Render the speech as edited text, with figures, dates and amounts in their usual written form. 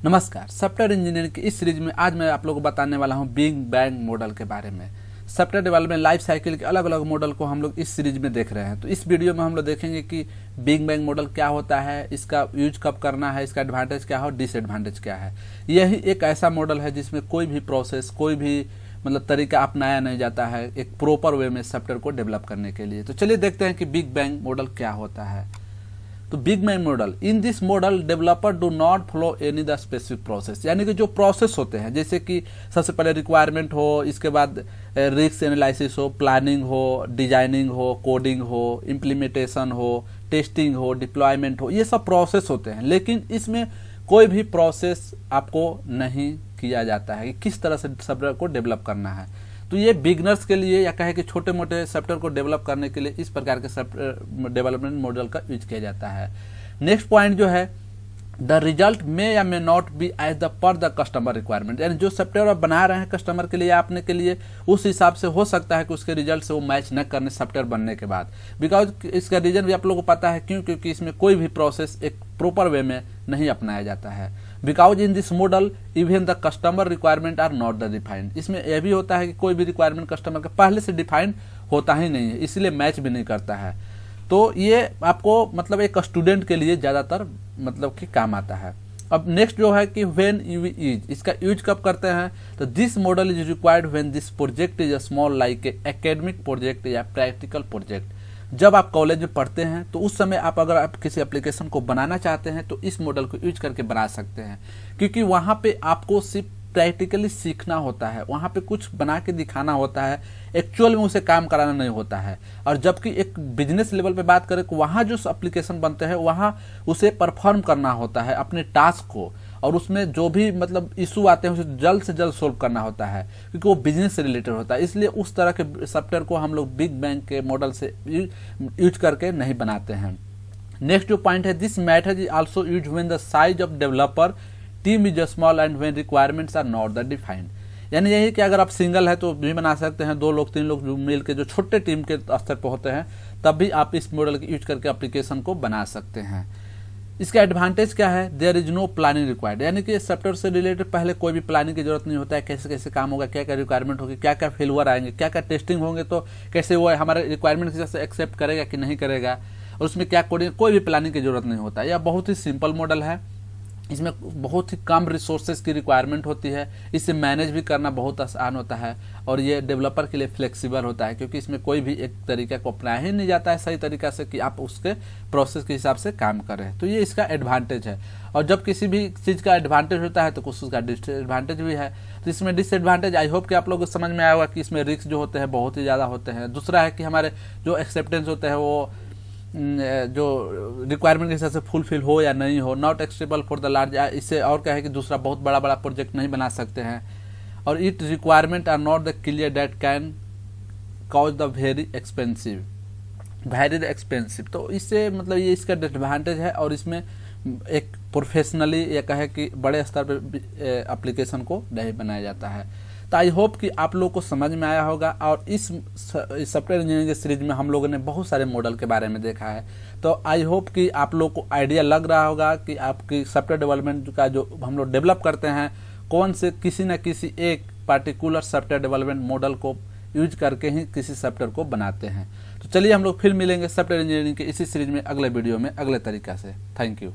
नमस्कार। Software engineering की इस सीरीज में आज मैं आप लोगों को बताने वाला हूं बिग बैंग मॉडल के बारे में। सॉफ्टवेयर डेवलपमेंट लाइफ साइकिल के अलग अलग मॉडल को हम लोग इस सीरीज में देख रहे हैं। तो इस वीडियो में हम लोग देखेंगे कि बिग बैंग मॉडल क्या होता है, इसका यूज कब करना है, इसका एडवांटेज क्या है और डिसएडवांटेज क्या है। यही एक ऐसा मॉडल है जिसमें कोई भी प्रोसेस, कोई भी तरीका अपनाया नहीं जाता है एक प्रॉपर वे में सॉफ्टवेयर को डेवलप करने के लिए। तो चलिए देखते हैं कि बिग बैंग मॉडल क्या होता है। तो big bang model, in this model developer do not follow any the specific process, यानी कि जो प्रोसेस होते हैं, जैसे कि सबसे पहले रिक्वायरमेंट हो, इसके बाद रिस्क एनालिसिस हो, प्लानिंग हो, डिजाइनिंग हो, कोडिंग हो, इम्प्लीमेंटेशन हो, टेस्टिंग हो, डिप्लॉयमेंट हो, ये सब प्रोसेस होते हैं। लेकिन इसमें कोई भी प्रोसेस आपको नहीं किया जाता है कि किस तरह से सॉफ्टवेयर को डेवलप करना है। तो ये बिगनर्स के लिए या कहे कि छोटे मोटे सॉफ्टवेयर को डेवलप करने के लिए इस प्रकार के सॉफ्टवेयर डेवलपमेंट मॉडल का यूज किया जाता है। नेक्स्ट पॉइंट जो है, द रिजल्ट मे या may not be as the per the customer requirement, यानी जो सॉफ्टवेयर आप बना रहे हैं कस्टमर के लिए या अपने के लिए, उस हिसाब से हो सकता है कि उसके रिजल्ट से वो मैच न करने सॉफ्टवेयर बनने के बाद। बिकॉज इसका रीजन भी आप लोगों को पता है क्यों, क्योंकि इसमें कोई भी प्रोसेस एक प्रॉपर वे में नहीं अपनाया जाता है। Because in this model even the customer requirement are not the defined, इसमें यह भी होता है कि कोई भी रिक्वायरमेंट कस्टमर के पहले से डिफाइंड होता ही नहीं है, इसलिए मैच भी नहीं करता है। तो ये आपको एक स्टूडेंट के लिए ज़्यादातर कि काम आता है। अब नेक्स्ट जो है कि व्हेन यू यूज, इसका यूज कब करते हैं, तो this model is required when this project is a small like a academic project या प्रैक्टिकल प्रोजेक्ट। जब आप कॉलेज में पढ़ते हैं तो उस समय अगर आप किसी एप्लीकेशन को बनाना चाहते हैं तो इस मॉडल को यूज करके बना सकते हैं, क्योंकि वहाँ पे आपको सिर्फ प्रैक्टिकली सीखना होता है, वहाँ पे कुछ बना के दिखाना होता है, एक्चुअल में उसे काम कराना नहीं होता है। और जबकि एक बिजनेस लेवल पे बात करें तो वहाँ जो एप्लीकेशन बनते हैं वहाँ उसे परफॉर्म करना होता है अपने टास्क को, और उसमें जो भी इशू आते हैं उसे जल्द से जल्द सोल्व करना होता है, क्योंकि वो बिजनेस से रिलेटेड होता है। इसलिए उस तरह के सॉफ्टवेयर को हम लोग बिग बैंग के मॉडल से यूज करके नहीं बनाते हैं। नेक्स्ट जो पॉइंट है, this method is also use when the size of developer team is small and when requirements are not the defined, यानी यही कि अगर आप सिंगल है तो भी बना सकते हैं, 2 लोग 3 लोग मिल के जो छोटे टीम के स्तर पर होते हैं तब भी आप इस मॉडल की यूज करके एप्लीकेशन को बना सकते हैं। इसका एडवांटेज क्या है, there is no planning required, यानी कि सॉफ्टवेयर से रिलेटेड पहले कोई भी प्लानिंग की जरूरत नहीं होता है। कैसे कैसे काम होगा, क्या क्या रिक्वायरमेंट होगी, क्या क्या फेलुअर आएंगे, क्या क्या टेस्टिंग होंगे, तो कैसे वो हमारे रिक्वायरमेंट के हिसाब से एक्सेप्ट करेगा कि नहीं करेगा, और उसमें क्या कोडिंग, कोई भी प्लानिंग की जरूरत नहीं होता है। यह बहुत ही सिंपल मॉडल है, इसमें बहुत ही कम रिसोर्सेज की रिक्वायरमेंट होती है, इसे मैनेज भी करना बहुत आसान होता है, और ये डेवलपर के लिए फ्लेक्सिबल होता है, क्योंकि इसमें कोई भी एक तरीका को अपनाया ही नहीं जाता है सही तरीका से कि आप उसके प्रोसेस के हिसाब से काम करें। तो ये इसका एडवांटेज है। और जब किसी भी चीज़ का एडवांटेज होता है तो कुछ उसका डिसएडवांटेज भी है। तो इसमें डिसएडवांटेज आई होप कि आप लोगों को समझ में आया होगा कि इसमें रिस्क जो होते हैं बहुत ही ज़्यादा होते हैं। दूसरा है कि हमारे जो एक्सेप्टेंस होते हैं वो जो रिक्वायरमेंट के हिसाब से फुलफिल हो या नहीं हो, not acceptable for the large, इससे और क्या है कि दूसरा बहुत बड़ा बड़ा प्रोजेक्ट नहीं बना सकते हैं। और it requirement are not the clear that can cause the very expensive. तो इससे ये इसका डिसएडवांटेज है, और इसमें एक प्रोफेशनली या कहे कि बड़े स्तर पर एप्लीकेशन को नहीं बनाया जाता है। तो आई होप कि आप लोगों को समझ में आया होगा। और इस सॉफ्टवेयर इंजीनियरिंग के सीरीज में हम लोगों ने बहुत सारे मॉडल के बारे में देखा है। तो आई होप कि आप लोगों को आइडिया लग रहा होगा कि आपकी सॉफ्टवेयर डेवलपमेंट का जो हम लोग डेवलप करते हैं, कौन से किसी न किसी एक पार्टिकुलर सॉफ्टवेयर डेवलपमेंट मॉडल को यूज करके ही किसी सॉफ्टवेयर को बनाते हैं। तो चलिए हम लोग फिर मिलेंगे सॉफ्टवेयर इंजीनियरिंग के इसी सीरीज में अगले वीडियो में अगले तरीका से। Thank you.